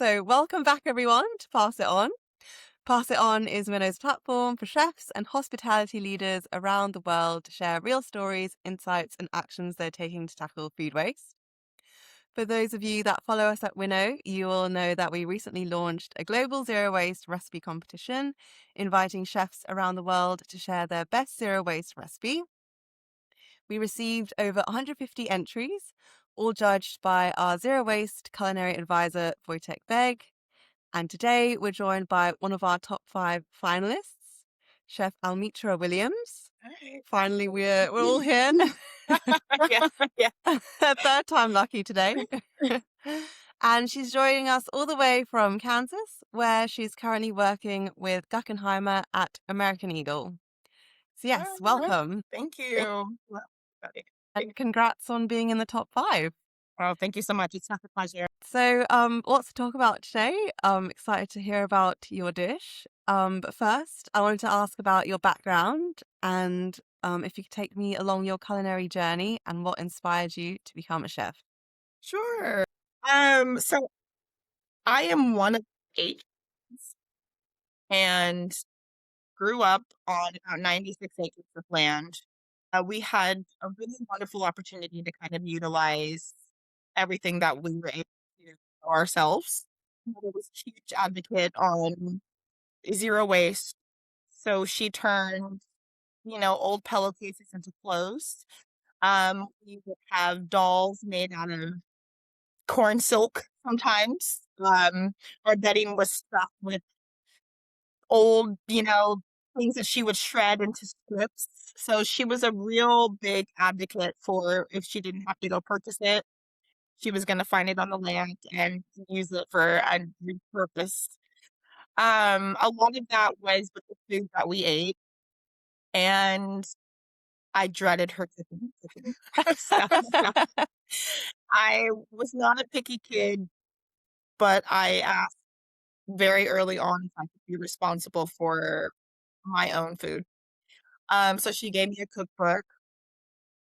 So welcome back, everyone, to Pass It On. Pass It On is Winnow's platform for chefs and hospitality leaders around the world to share real stories, insights, and actions they're taking to tackle food waste. For those of you that follow us at Winnow, you will know that we recently launched a global zero waste recipe competition, inviting chefs around the world to share their best zero waste recipe. We received over 150 entries, all judged by our zero waste culinary advisor, Wojtek Beg. And today we're joined by one of our top 5 finalists, Chef Almitra Williams. Alright. Finally, we're all here. Yeah, yeah. Third time lucky today. And she's joining us all the way from Kansas, where she's currently working with Guckenheimer at American Eagle. So yes, welcome. Thank you. Well, okay. And congrats on being in the top 5. Well, thank you so much. It's such a pleasure. So, lots to talk about today. I'm excited to hear about your dish. But first, I wanted to ask about your background and if you could take me along your culinary journey and what inspired you to become a chef. Sure. So I am one of 8 kids and grew up on about 96 acres of land. We had a really wonderful opportunity to kind of utilize everything that we were able to do ourselves. My mother was a huge advocate on zero waste. So she turned, old pillowcases into clothes. We would have dolls made out of corn silk sometimes. Our bedding was stuffed with old, things that she would shred into strips. So she was a real big advocate for if she didn't have to go purchase it, she was going to find it on the land and use it for a repurpose. A lot of that was with the food that we ate, and I dreaded her cooking. So, I was not a picky kid, but I asked very early on if I could be responsible for my own food. So she gave me a cookbook,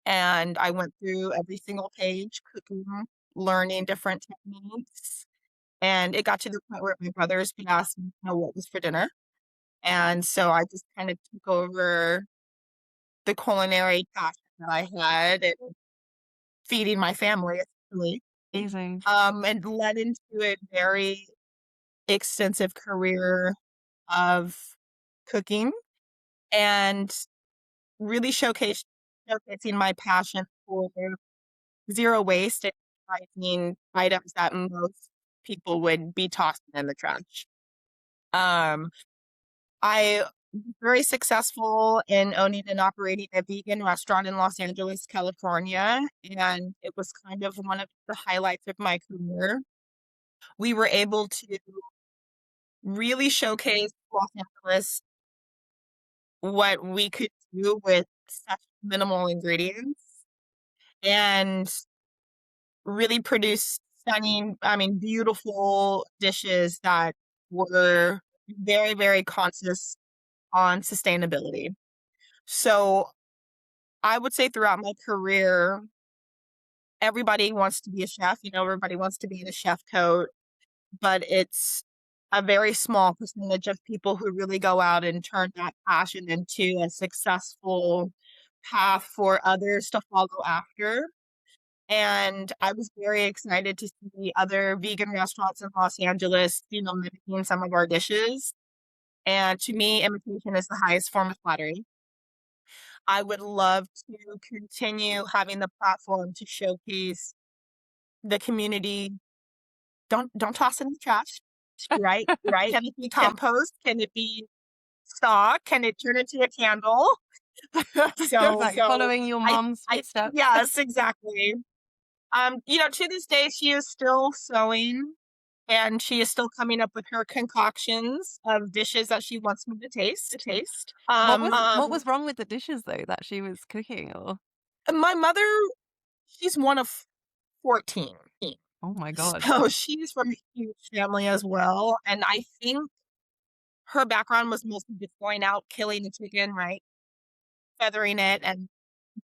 and I went through every single page, cooking, learning different techniques, and it got to the point where my brothers would ask me, what was for dinner, and so I just kind of took over the culinary passion that I had and feeding my family, essentially. Amazing. And led into a very extensive career of cooking and really showcasing my passion for zero waste and utilizing items that most people would be tossing in the trash. Um, I was very successful in owning and operating a vegan restaurant in Los Angeles, California, and it was kind of one of the highlights of my career. We were able to really showcase Los Angeles what we could do with such minimal ingredients and really produce beautiful dishes that were very, very conscious on sustainability. So I would say throughout my career, everybody wants to be a chef, everybody wants to be in a chef coat, but it's a very small percentage of people who really go out and turn that passion into a successful path for others to follow after. And I was very excited to see other vegan restaurants in Los Angeles, mimicking some of our dishes. And to me, imitation is the highest form of flattery. I would love to continue having the platform to showcase the community. Don't toss it in the trash, right? Right? Can it be Yeah, compost? Can it be stock? Can it turn into a candle? so like so following your I mum's I footsteps. yes, exactly. To this day she is still sewing and she is still coming up with her concoctions of dishes that she wants me to taste. What was wrong with the dishes though that she was cooking? Or My mother, she's one of 14. oh my God. So she's from a huge family as well. And I think her background was mostly just going out, killing the chicken, right? Feathering it and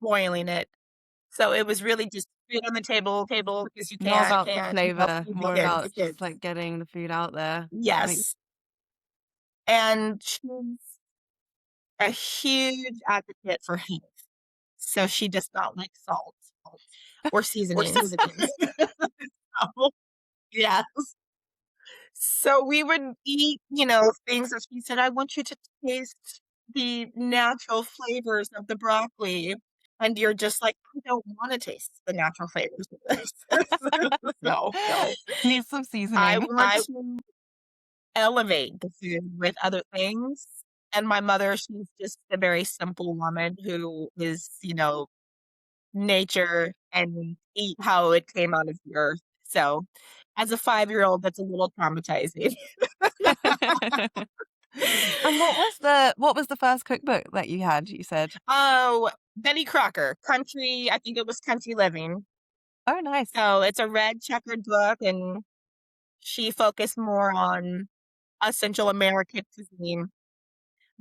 boiling it. So it was really just food on the table because you Not about the can't, flavor, feed the more kids, the about kids. just, like, getting the food out there. Makes Yes, and she's a huge advocate for health, so she does not like salt or seasonings. So, yes. So we would eat, things that she said, "I want you to taste the natural flavors of the broccoli," and you're just like, "I don't wanna taste the natural flavors of this." No, no. Needs some I seasoning. want to elevate the food with other things, and my mother, she's just a very simple woman who is, nature and eat how it came out of the earth. So, as a 5-year-old, that's a little traumatizing. And what was the first cookbook that you had, you said? Oh, Betty Crocker, Country I think it was Country Living. Oh, nice. So, it's a red checkered book, and she focused more on essential American cuisine,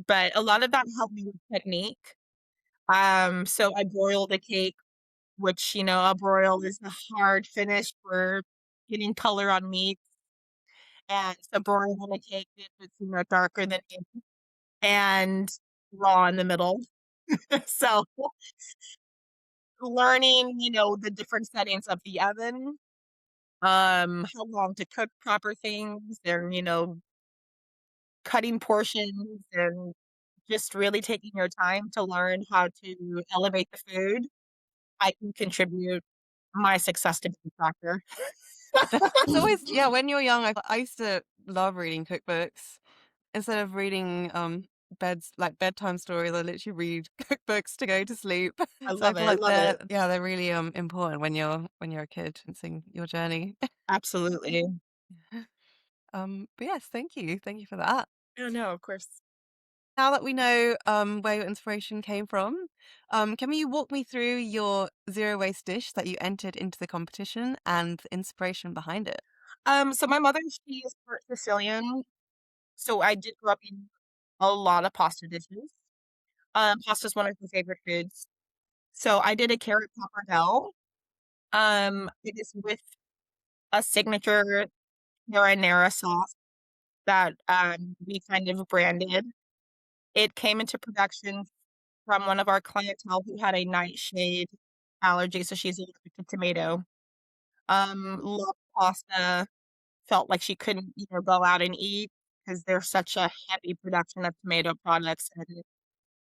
but a lot of that helped me with technique. So I broiled a cake, which, a broil is the hard finish for getting color on meat, and so broiling a cake is, darker than ink and raw in the middle. So learning, the different settings of the oven, how long to cook proper things and, cutting portions and just really taking your time to learn how to elevate the food, I can contribute my success to being a factor. It's always yeah, when you're young, I used to love reading cookbooks. Instead of reading, bedtime stories, I literally read cookbooks to go to sleep. I So I love it, feel I like love it. they're really, important when you're a kid and seeing your journey. Absolutely. But yes, thank you. Thank you for that. Oh, no, of course. Now that we know, where your inspiration came from, can you walk me through your zero waste dish that you entered into the competition and the inspiration behind it? So my mother, she is part Sicilian, so I did grow up eating a lot of pasta dishes. Pasta's one of my favorite foods. So I did a carrot pappardelle. It is with a signature Caranara sauce that, we kind of branded. It came into production from one of our clientele who had a nightshade allergy, so she's allergic to tomato. Loved pasta, felt like she couldn't, go out and eat because there's such a heavy production of tomato products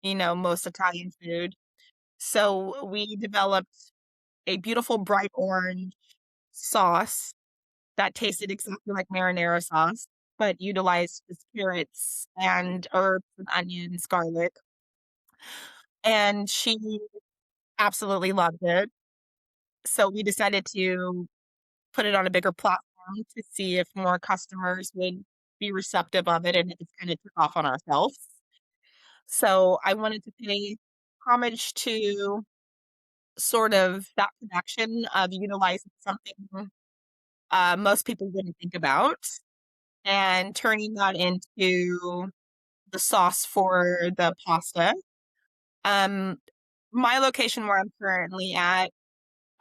and, most Italian food. So we developed a beautiful bright orange sauce that tasted exactly like marinara sauce, but utilized the carrots and herbs and onions, garlic, and she absolutely loved it. So we decided to put it on a bigger platform to see if more customers would be receptive of it, and it just kinda took off on ourselves. So I wanted to pay homage to sort of that connection of utilizing something, most people wouldn't think about, and turning that into the sauce for the pasta. Um, my location where I'm currently at,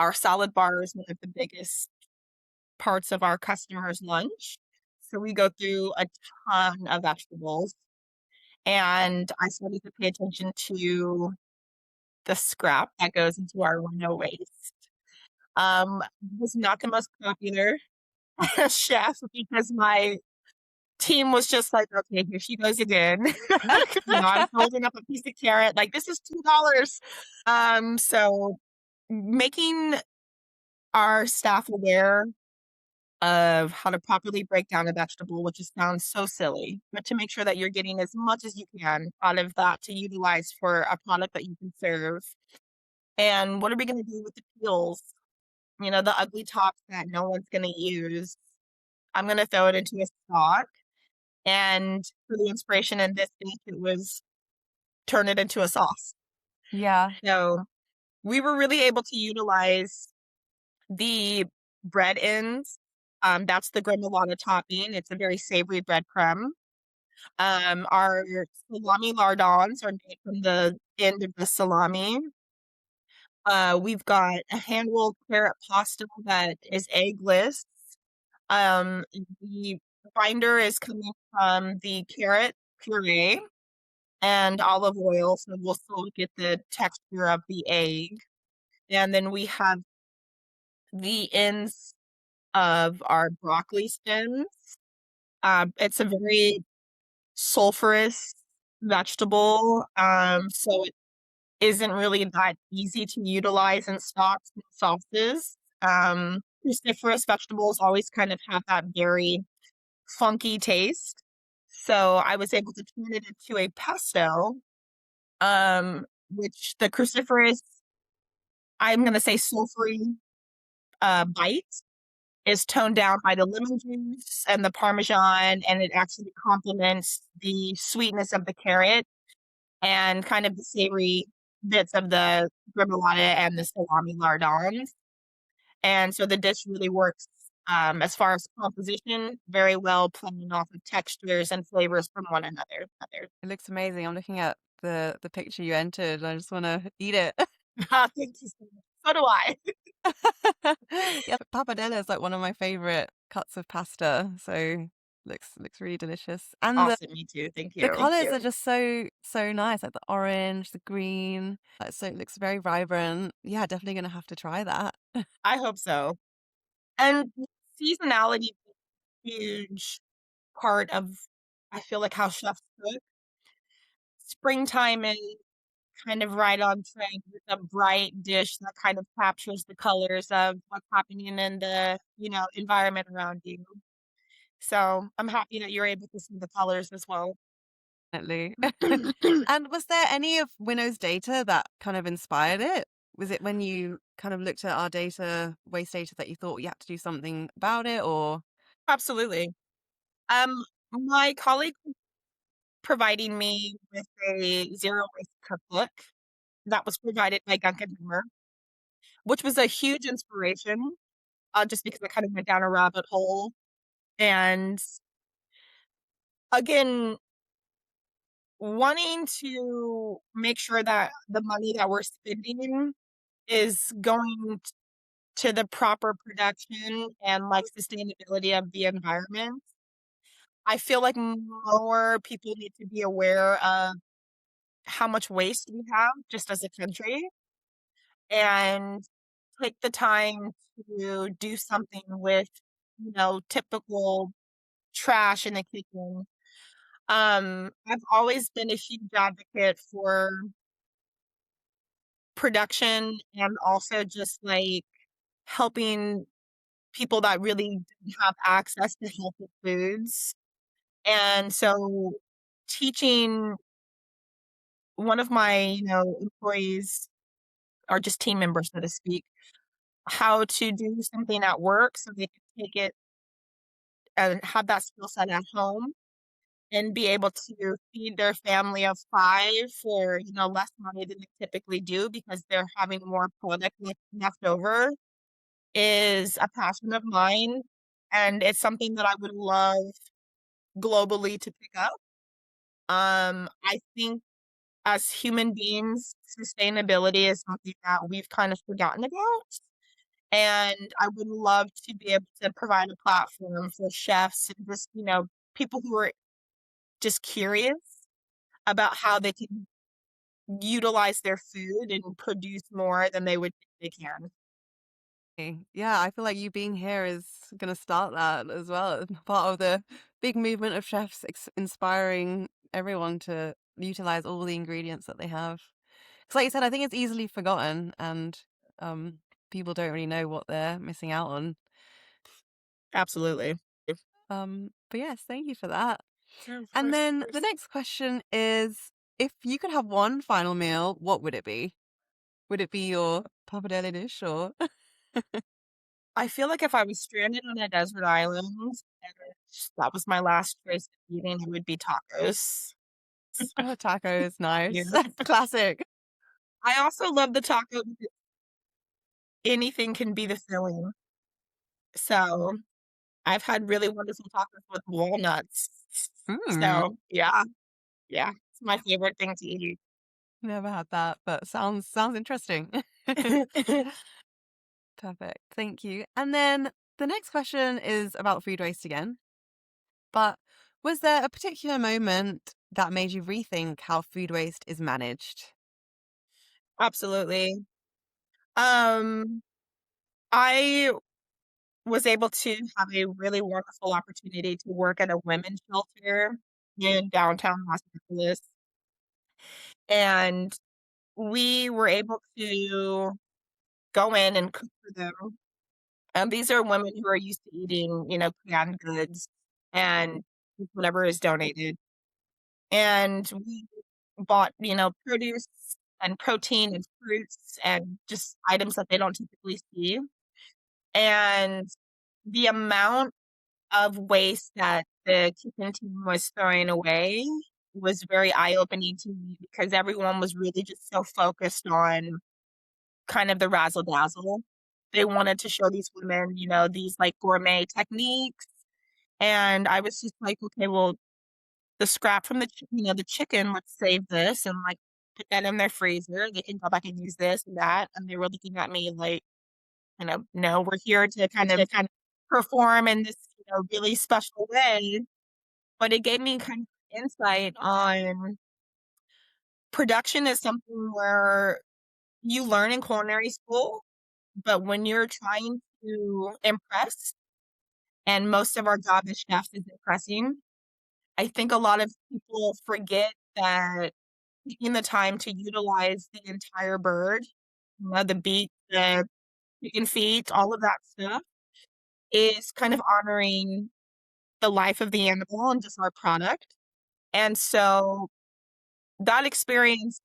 our salad bar is one of the biggest parts of our customers' lunch. So we go through a ton of vegetables, and I started to pay attention to the scrap that goes into our window waste. Was not the most popular chef because my team was just like, "Okay, here she goes again." I'm holding up a piece of carrot like, "This is $2." So making our staff aware of how to properly break down a vegetable, which just sounds so silly, but to make sure that you're getting as much as you can out of that to utilize for a product that you can serve. And what are we gonna do with the peels? The ugly tops that no one's gonna use. I'm gonna throw it into a stock, and for the inspiration in this dish, it was turn it into a sauce. Yeah. So, we were really able to utilize the bread ends. That's the gremolata topping. It's a very savory breadcrumb. Our salami lardons are made from the end of the salami. We've got a hand-rolled carrot pasta that is eggless. Um, the binder is coming from the carrot puree and olive oil, so we'll still get the texture of the egg. And then we have the ends of our broccoli stems. It's a very sulfurous vegetable, so it isn't really that easy to utilize in stocks and sauces. Cruciferous vegetables always kind of have that very funky taste. So I was able to turn it into a pesto, which the cruciferous, I'm going to say sulfury bite is toned down by the lemon juice and the parmesan, and it actually complements the sweetness of the carrot and kind of the savory bits of the gremolata and the salami lardons. And so the dish really works as far as composition very well, playing off of textures and flavors from one another. It looks amazing. I'm looking at the picture you entered. I just want to eat it. Thank you so much. So do I. Yeah, pappardelle is like one of my favorite cuts of pasta. So looks really delicious. And Awesome. Me too. Thank the you. colors are just so nice, like the orange, the green. So it looks very vibrant. Yeah, definitely gonna have to try that. I hope so. And seasonality is a huge part of, I feel like, how chefs cook. Springtime is kind of right on trend with a bright dish that kind of captures the colors of what's happening in the, environment around you. So I'm happy that you're able to see the colors as well. Definitely. And was there any of Winnow's data that kind of inspired it? Was it when you kind of looked at our data, waste data, that you thought you had to do something about it, or Absolutely. Um, my colleague was providing me with a zero waste cookbook that was provided by Guckenheimer, which was a huge inspiration, just because I kind of went down a rabbit hole. And again, wanting to make sure that the money that we're spending is going to the proper production and like sustainability of the environment. I feel like more people need to be aware of how much waste we have just as a country and take the time to do something with, typical trash in the kitchen. I've always been a huge advocate for production and also just like helping people that really didn't have access to healthy foods. And so teaching one of my, employees or just team members, so to speak, how to do something at work so they can take it and have that skill set at home and be able to feed their family of 5 for, less money than they typically do because they're having more product left over is a passion of mine, and it's something that I would love globally to pick up. I think as human beings, sustainability is something that we've kind of forgotten about, and I would love to be able to provide a platform for chefs and just, people who are just curious about how they can utilize their food and produce more than they would think they can. yeah, I feel like you being here is gonna start that as well. It's part of the big movement of chefs inspiring everyone to utilize all the ingredients that they have. Because, like you said, I think it's easily forgotten, and um, people don't really know what they're missing out on. Absolutely. But yes, thank you for that. Yeah, of And course, of then the course. next question is, if you could have one final meal, what would it be? Would it be your pappardelle dish or I feel like if I was stranded on a desert island and that was my last choice of eating, it would be tacos. oh, tacos? Yeah. Nice. Classic. I also love the taco because anything can be the filling. So I've had really wonderful tacos with walnuts. Mm, So yeah, yeah, it's my favorite thing to eat. never had that, but sounds interesting. Perfect. Thank you. And then the next question is about food waste again. But was there a particular moment that made you rethink how food waste is managed? Absolutely. Um, I was able to have a really wonderful opportunity to work at a women's shelter in downtown Los Angeles, and we were able to go in and cook for them. These are women who are used to eating, canned goods and just whatever is donated. And we bought, produce and protein and fruits and just items that they don't typically see. And the amount of waste that the kitchen team was throwing away was very eye-opening to me because everyone was really just so focused on kind of the razzle dazzle. They wanted to show these women, these like gourmet techniques. And I was just like, okay, well, the scrap from the chicken, let's save this and like put that in their freezer. They can go back and use this and that. And they were looking at me like, no, we're here to kind of perform in this, really special way. But it gave me kind of insight on production is something where you learn in culinary school, but when you're trying to impress, and most of our job as chefs is impressing, I think a lot of people forget that taking the time to utilize the entire bird, the beak, the chicken feet, all of that stuff is kind of honoring the life of the animal and just our product. And so that experience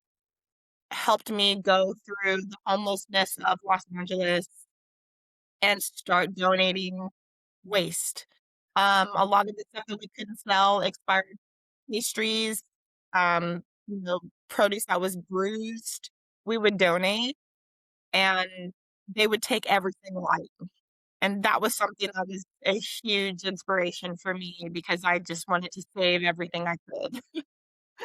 helped me go through the homelessness of Los Angeles and start donating waste. A lot of the stuff that we couldn't sell, expired pastries, um, produce that was bruised, we would donate and they would take every single item. And that was something that was a huge inspiration for me because I just wanted to save everything I could.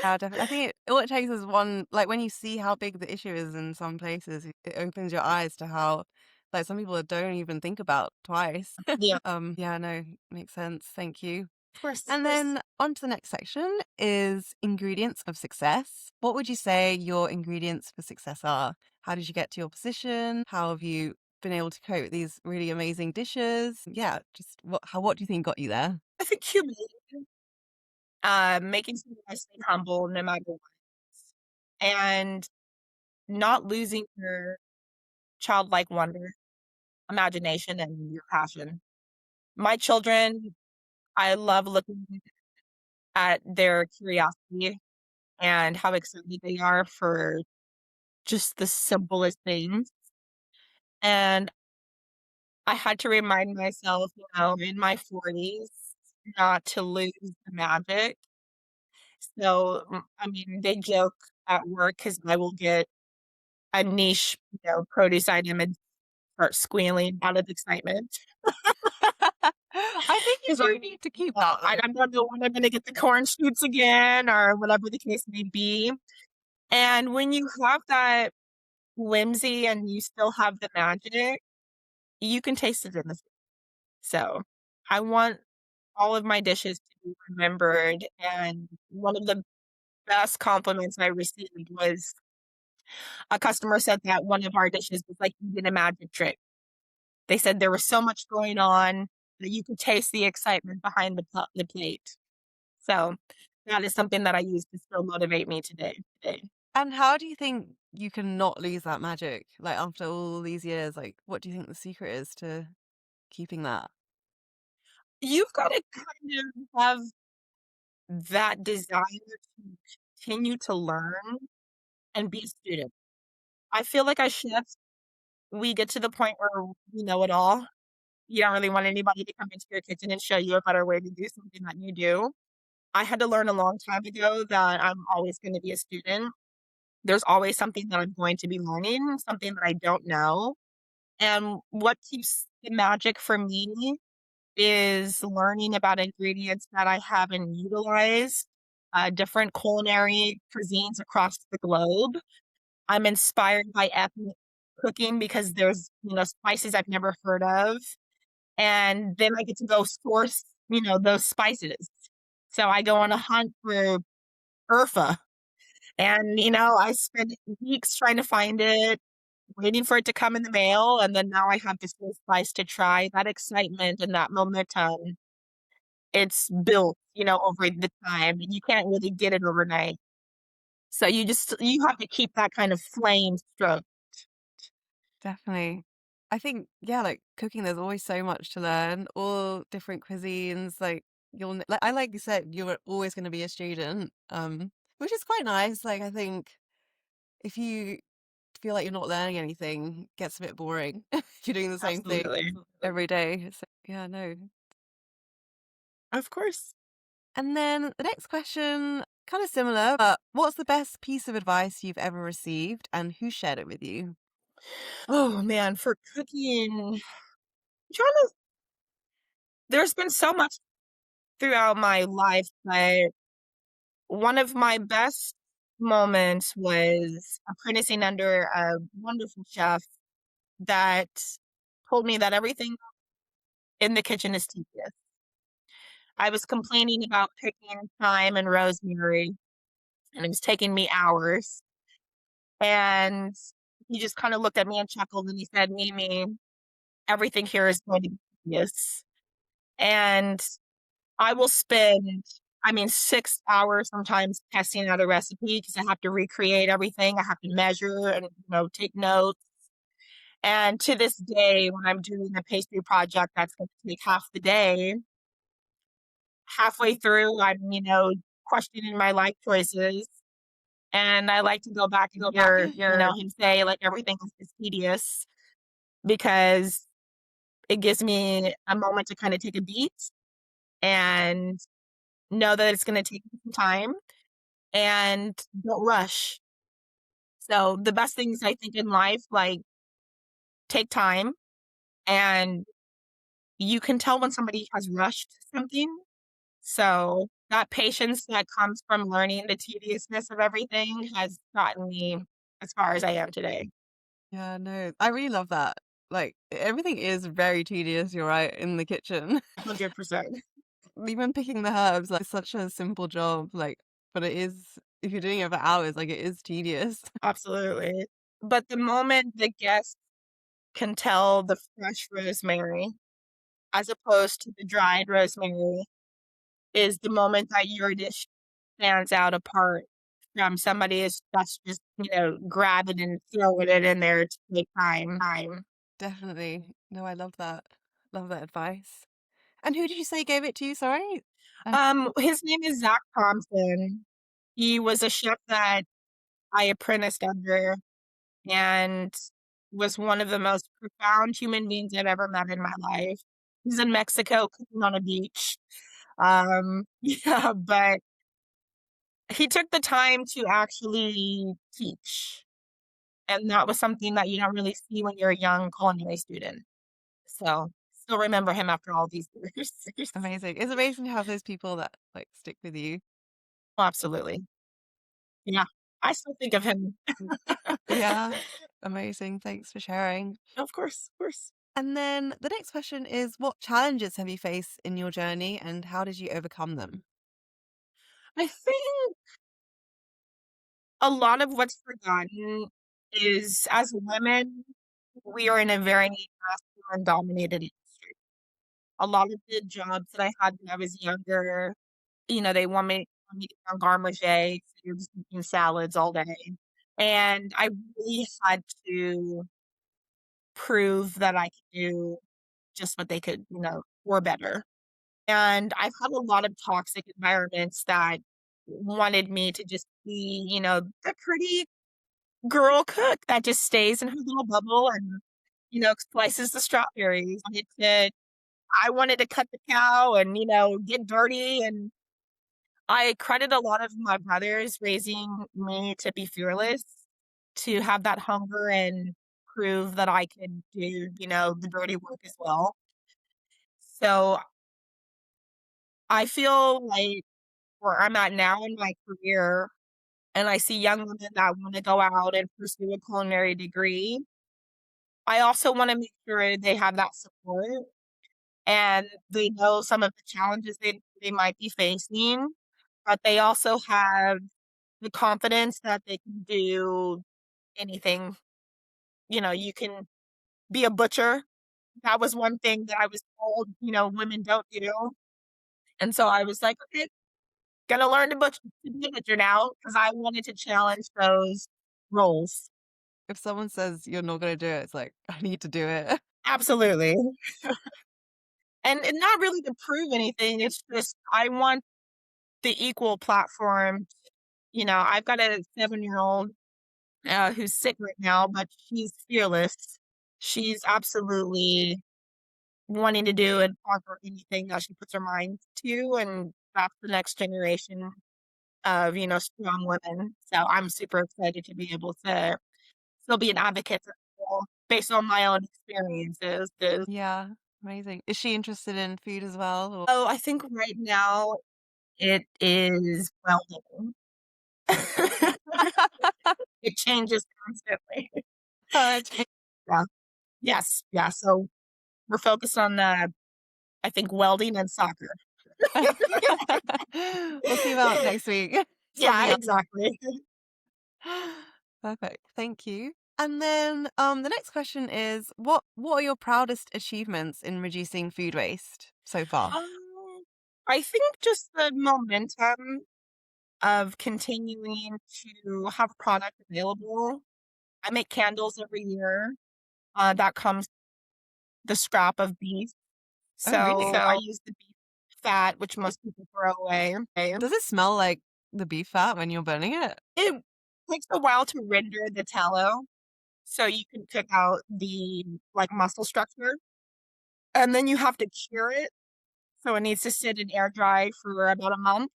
Yeah, definitely. I think all it takes is one, like when you see how big the issue is in some places, it opens your eyes to how, like some people don't even think about twice. Yeah, Yeah, no, makes sense. Thank you. of course. And then on to the next section is ingredients of success. What would you say your ingredients for success are? How did you get to your position? How have you been able to cope with these really amazing dishes? Yeah, just what do you think got you there? I think humility, making sure that I stay humble no matter what, and not losing your childlike wonder, imagination, and your passion. My children, I love looking at their curiosity and how excited they are for just the simplest things. And I had to remind myself, in my 40s, not to lose the magic. So, I mean, they joke at work because I will get a niche, produce item and start squealing out of excitement. I think you 'Cause do need to keep that I though. don't know when I'm gonna get the corn shoots again or whatever the case may be. And when you have that whimsy and you still have the magic, you can taste it in the food. So, I want all of my dishes to be remembered, and one of the best compliments I received was a customer said that one of our dishes was like you did a magic trick. They said there was so much going on that you could taste the excitement behind the plate. So, that is something that I use to still motivate me today. And how do you think you can not lose that magic? Like after all these years, like what do you think the secret is to keeping that? You've gotta kind of have that desire to continue to learn and be a student. I feel like as chefs, we get to the point where we know it all. You don't really want anybody to come into your kitchen and show you a better way to do something that you do. I had to learn a long time ago that I'm always gonna be a student. There's always something that I'm going to be learning, something that I don't know, and what keeps the magic for me is learning about ingredients that I haven't utilized, different culinary cuisines across the globe. I'm inspired by ethnic cooking because there's, spices I've never heard of, and then I get to go source, those spices. So I go on a hunt for Urfa, and, I spend weeks trying to find it, waiting for it to come in the mail, and then now I have this new spice to try. That excitement and that momentum, it's built, over the time, and you can't really get it overnight. So you have to keep that kind of flame stroked. Definitely. I think, yeah, like cooking, there's always so much to learn, all different cuisines. Like like I like you said, you're always going to be a student, which is quite nice. Like I think if you feel like you're not learning anything, it gets a bit boring. You're doing the same thing Absolutely. every day. So yeah, no. Of course. And then the next question, kind of similar, but what's the best piece of advice you've ever received and who shared it with you? Oh man, for cooking, trying to there's been so much throughout my life, but one of my best moments was apprenticing under a wonderful chef that told me that everything in the kitchen is tedious. I was complaining about picking thyme and rosemary, and it was taking me hours. And he just kind of looked at me and chuckled, and he said, Mimi, everything here is going to be tedious. And I will spend, 6 hours sometimes testing out a recipe because I have to recreate everything. I have to measure and, take notes. And to this day, when I'm doing a pastry project that's going to take half the day, halfway through, I'm, questioning my life choices. And I like to go back and hear, him say, like, everything is tedious because it gives me a moment to kind of take a beat and know that it's going to take me some time and don't rush. So the best things I think in life, like, take time, and you can tell when somebody has rushed something. So that patience that comes from learning the tediousness of everything has gotten me as far as I am today. Yeah, no, I really love that. Like everything is very tedious, you're right, in the kitchen. 100%. Even picking the herbs, like such a simple job, like, but it is, if you're doing it for hours, like it is tedious. Absolutely. But the moment the guest can tell the fresh rosemary as opposed to the dried rosemary is the moment that your dish stands out apart from somebody that's just, grabbing and throwing it in there to take time. Definitely. No, I love that. Love that advice. And who did you say gave it to you? Sorry? Uh, His name is Zach Thompson. He was a chef that I apprenticed under and was one of the most profound human beings I've ever met in my life. He's in Mexico cooking on a beach. Yeah, but he took the time to actually teach. And that was something that you don't really see when you're a young culinary student. So still remember him after all these years. Amazing. It's amazing to have those people that like stick with you. Absolutely. Yeah. I still think of him. Yeah. Amazing. Thanks for sharing. Of course, of course. And then the next question is, what challenges have you faced in your journey and how did you overcome them? I think a lot of what's forgotten is as women, we are in a very masculine dominated industry. A lot of the jobs that I had when I was younger, they want me to be on garde so you're just eating salads all day. And I really had to prove that I could do just what they could, or better. And I've had a lot of toxic environments that wanted me to just be, the pretty girl cook that just stays in her little bubble and, slices the strawberries. I wanted to cut the cow and, get dirty. And I credit a lot of my brothers raising me to be fearless, to have that hunger and prove that I could do, the dirty work as well. So I feel like where I'm at now in my career, and I see young women that want to go out and pursue a culinary degree, I also wanna make sure they have that support and they know some of the challenges they might be facing, but they also have the confidence that they can do anything. You can be a butcher. That was one thing that I was told, women don't do, and so I was like, "Okay, gonna learn to be a butcher now because I wanted to challenge those roles. If someone says you're not gonna do it, it's like, I need to do it. Absolutely. And not really to prove anything, it's just I want the equal platform. I've got a 7-year-old, who's sick right now, but she's fearless. She's absolutely wanting to do and conquer anything that she puts her mind to, and that's the next generation of, strong women. So I'm super excited to be able to still be an advocate for people based on my own experiences. Yeah, amazing. Is she interested in food as well, or Oh, I think right now it is welding. It changes constantly. Oh, Yeah. Yes. Yeah. So we're focused on I think welding and soccer. we'll see about next week. Something Yeah, else. exactly. Perfect. Thank you. And then the next question is what are your proudest achievements in reducing food waste so far? Um, I think just the momentum of continuing to have product available. I make candles every year. That comes the scrap of beef. Oh, So really? I use the beef fat, which most people throw away. Does it smell like the beef fat when you're burning it? It takes a while to render the tallow, so you can cook out the like muscle structure, and then you have to cure it. So it needs to sit in air dry for about a month,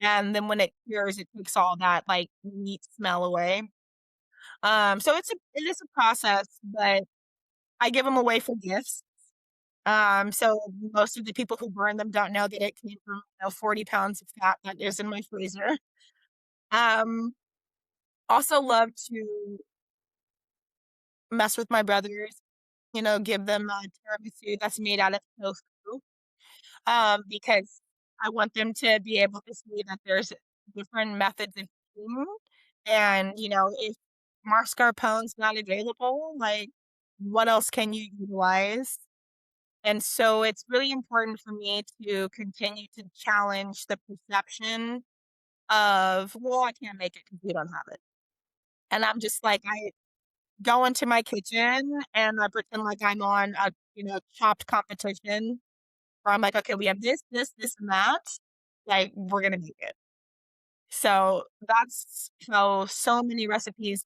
and then when it cures, it takes all that like meat smell away. So it is a process, but I give them away for gifts. So most of the people who burn them don't know that it came from 40 pounds of fat that is in my freezer. Um, Also love to mess with my brothers, give them a tiramisu that's made out of tofu, because I want them to be able to see that there's different methods of cooking, and, if mascarpone's not available, like, what else can you utilize? And so it's really important for me to continue to challenge the perception of, "Well, I can't make it because we don't have it." And I'm just like, I go into my kitchen and I pretend like I'm on a, chopped competition where I'm like, "Okay, we have this, this, this, and that. Like, we're gonna make it." So that's how so many recipes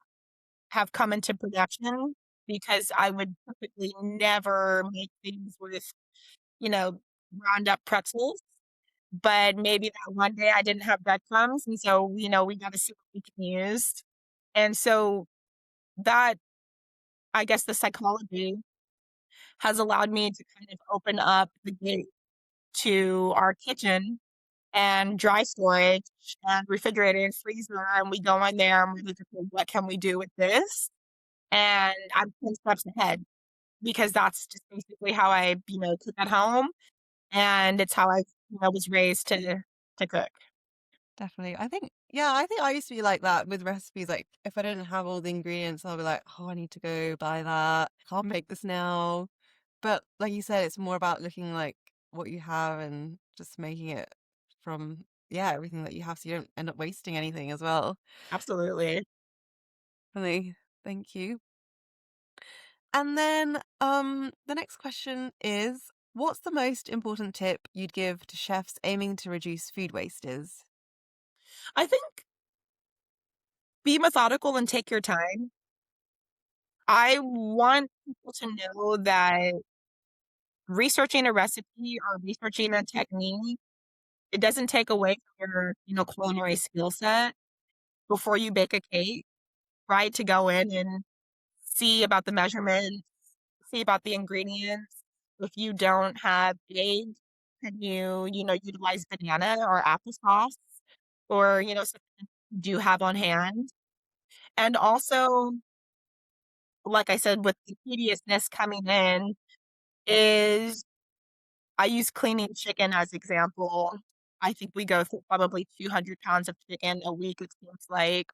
have come into production because I would typically never make things with, you know, ground up pretzels. But maybe that one day I didn't have breadcrumbs, and so, we gotta see what we can use. And so that I guess the psychology has allowed me to kind of open up the gate to our kitchen and dry storage and refrigerator and freezer, and we go in there and we look at, "Well, what can we do with this?" And I'm 10 steps ahead because that's just basically how I, cook at home, and it's how I, was raised to cook. Definitely. I think I used to be like that with recipes. Like if I didn't have all the ingredients, I'll be like, oh, I need to go buy that. Can't make this now. But like you said, it's more about looking like what you have and just making it from, yeah, everything that you have so you don't end up wasting anything as well. Absolutely. Really. Thank you. And then the next question is, what's the most important tip you'd give to chefs aiming to reduce food waste is? I think be methodical and take your time. I want people to know that researching a recipe or researching a technique, it doesn't take away from your, culinary skill set before you bake a cake, right? To go in and see about the measurements, see about the ingredients. If you don't have egg, can you, utilize banana or applesauce or, something you do have on hand? And also like I said, with the tediousness coming in is I use cleaning chicken as example. I think we go through probably 200 pounds of chicken a week, it seems like,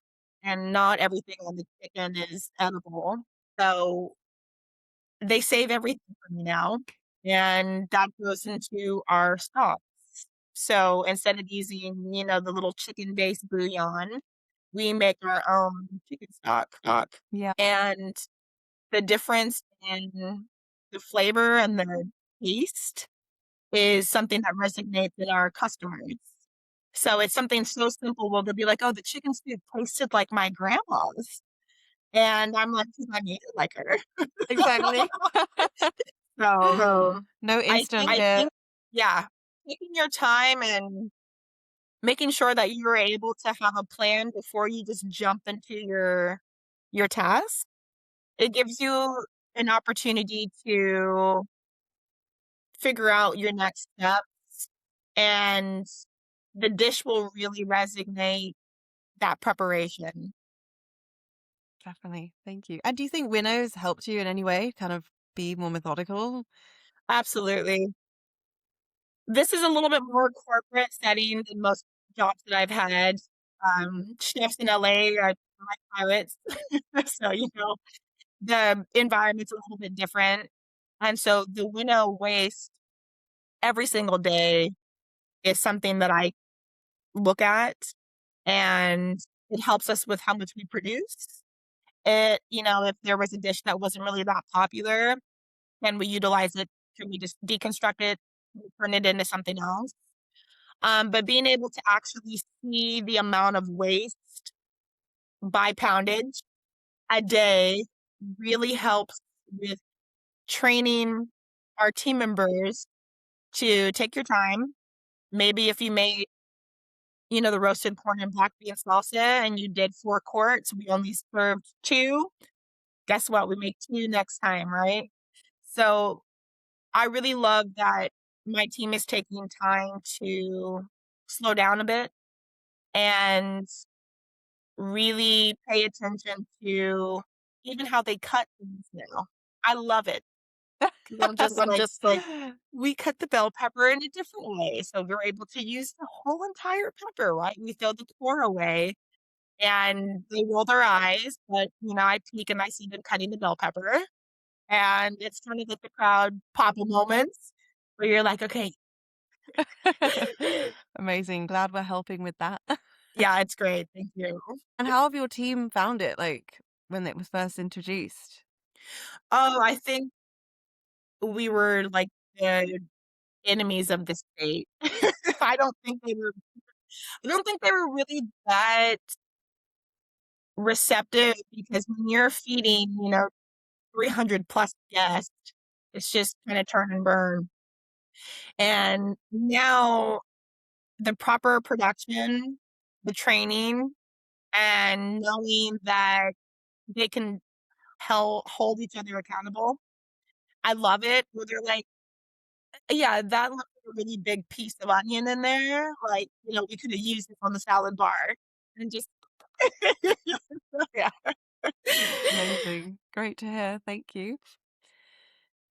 and not everything on the chicken is edible. So they save everything for me now, and that goes into our stocks. So instead of using, the little chicken-based bouillon, we make our own chicken stock. Yeah, And the difference in the flavor and the taste is something that resonates with our customers. So it's something so simple, well, they'll be like, "Oh, the chicken soup tasted like my grandma's." And I'm like, "'Cause I made it like her." exactly. So, No I instant think hit. yeah, taking your time and making sure that you're able to have a plan before you just jump into your task, it gives you an opportunity to figure out your next steps, and the dish will really resonate that preparation. Definitely. Thank you. And do you think Winnow's helped you in any way kind of be more methodical? Absolutely. This is a little bit more corporate setting than most jobs that I've had. Chefs in LA are like pirates. So, the environment's a little bit different. And so the winnow waste every single day is something that I look at, and it helps us with how much we produce. If there was a dish that wasn't really that popular, can we utilize it? Can we just deconstruct it, turn it into something else? But being able to actually see the amount of waste by poundage a day really helps with training our team members to take your time. Maybe if you made, the roasted corn and black bean salsa and you did 4 quarts, we only served 2. Guess what? We make 2 next time, right? So I really love that my team is taking time to slow down a bit and really pay attention to even how they cut things now. I love it because 'cause I'm just like, we cut the bell pepper in a different way, so we're able to use the whole entire pepper, right? We throw the core away, and they roll their eyes, but, I peek and I see them cutting the bell pepper, and it's kind of like the crowd papa moments where you're like, "Okay." Amazing. Glad we're helping with that. Yeah, it's great, thank you. And how have your team found it, like, when it was first introduced? Oh, I think we were, like, the enemies of the state. I don't think they were I don't think they were really that receptive because when you're feeding, 300 plus guests, it's just kinda turn and burn. And now the proper production, the training, and knowing that they can hold each other accountable. I love it where they're like, "Yeah, that looks like a really big piece of onion in there, like, we coulda used this on the salad bar." And just yeah. Amazing. Great to hear. Thank you.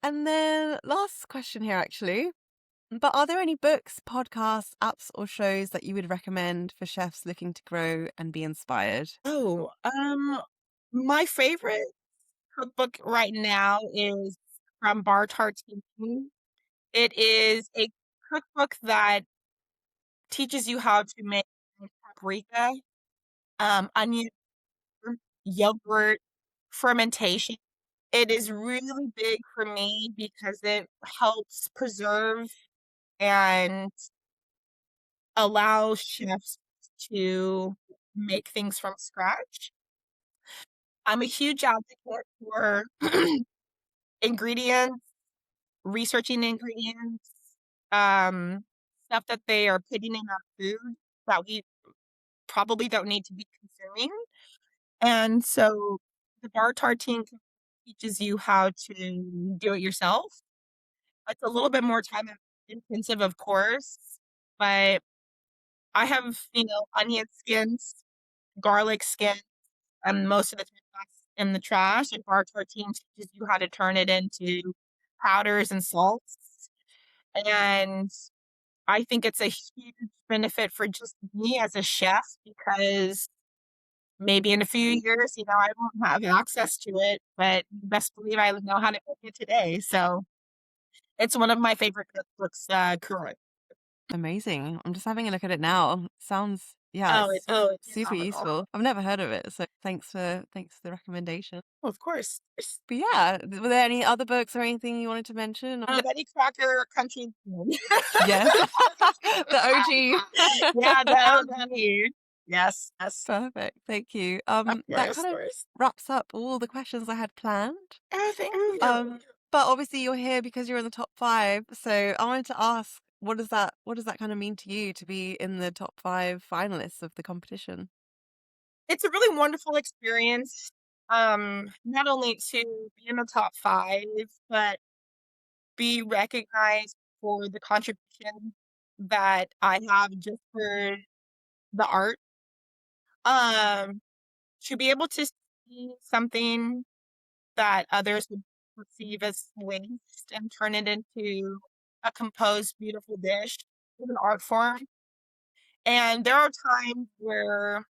And then last question here, actually. But are there any books, podcasts, apps, or shows that you would recommend for chefs looking to grow and be inspired? Oh, my favorite cookbook right now is from Bar Tarts Baking. It is a cookbook that teaches you how to make paprika, onion, yogurt, fermentation. It is really big for me because it helps preserve and allow chefs to make things from scratch. I'm a huge advocate for ingredients, researching ingredients, um, stuff that they are putting in our food that we probably don't need to be consuming. And so the bar tartine teaches you how to do it yourself. It's a little bit more time intensive, of course, but I have, onion skins, garlic skins, most of the time in the trash, and bar protein teaches you how to turn it into powders and salts. And I think it's a huge benefit for just me as a chef because maybe in a few years, I won't have access to it, but best believe I know how to cook it today. So it's one of my favorite cookbooks, currently. Amazing. I'm just having a look at it now. Sounds, yeah, it's Oh, it's super phenomenal. useful. I've never heard of it, so thanks for the recommendation. Oh, of course. But yeah, were there any other books or anything you wanted to mention? Betty Crocker, Country and Yes, the OG. Yeah, that was me. Yes, yes. Perfect. Thank you. Of That course, kind of of course. wraps up all the questions I had planned. Oh, thank you. But obviously you're here because you're in the top five. So I wanted to ask, what does that kind of mean to you to be in the top five finalists of the competition? It's a really wonderful experience, not only to be in the top 5, but be recognized for the contribution that I have just for the art. Um, to be able to see something that others would perceive as waste and turn it into a composed, beautiful dish with an art form. And there are times where,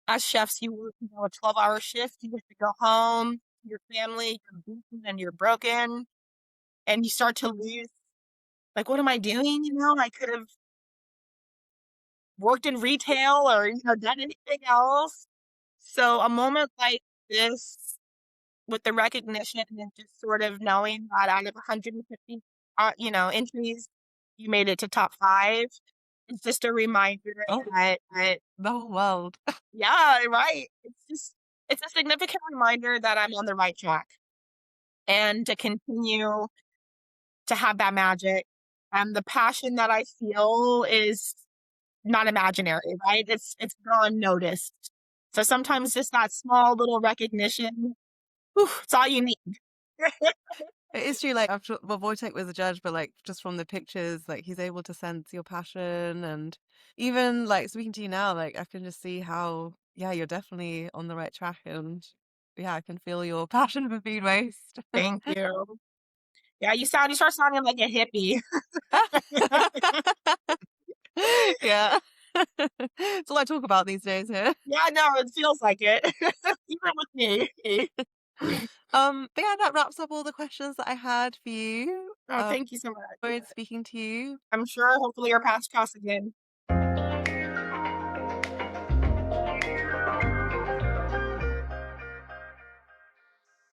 as chefs, you work, a 12-hour shift, you have to go home, your family, you're beaten and you're broken, and you start to lose, like, what am I doing? I could have worked in retail or, done anything else. So a moment like this with the recognition and just sort of knowing that out of 150, entries, you made it to top 5, it's just a reminder Oh, that the whole world. yeah, right. It's a significant reminder that I'm on the right track and to continue to have that magic. And the passion that I feel is not imaginary, right? It's gone noticed. So sometimes just that small little recognition, whew, it's all you need. It is true, like, I'm sure, well, Wojtek was a judge, but like just from the pictures, like he's able to sense your passion, and even like speaking to you now, like I can just see how, yeah, you're definitely on the right track, and yeah, I can feel your passion for food waste. Thank you. Yeah, you start sounding like a hippie. Yeah. It's all I talk about these days here. Yeah, no, it feels like it. Even with me. But yeah, that wraps up all the questions that I had for you. Oh, thank you so much. Enjoyed speaking to you. I'm sure hopefully our paths cross again.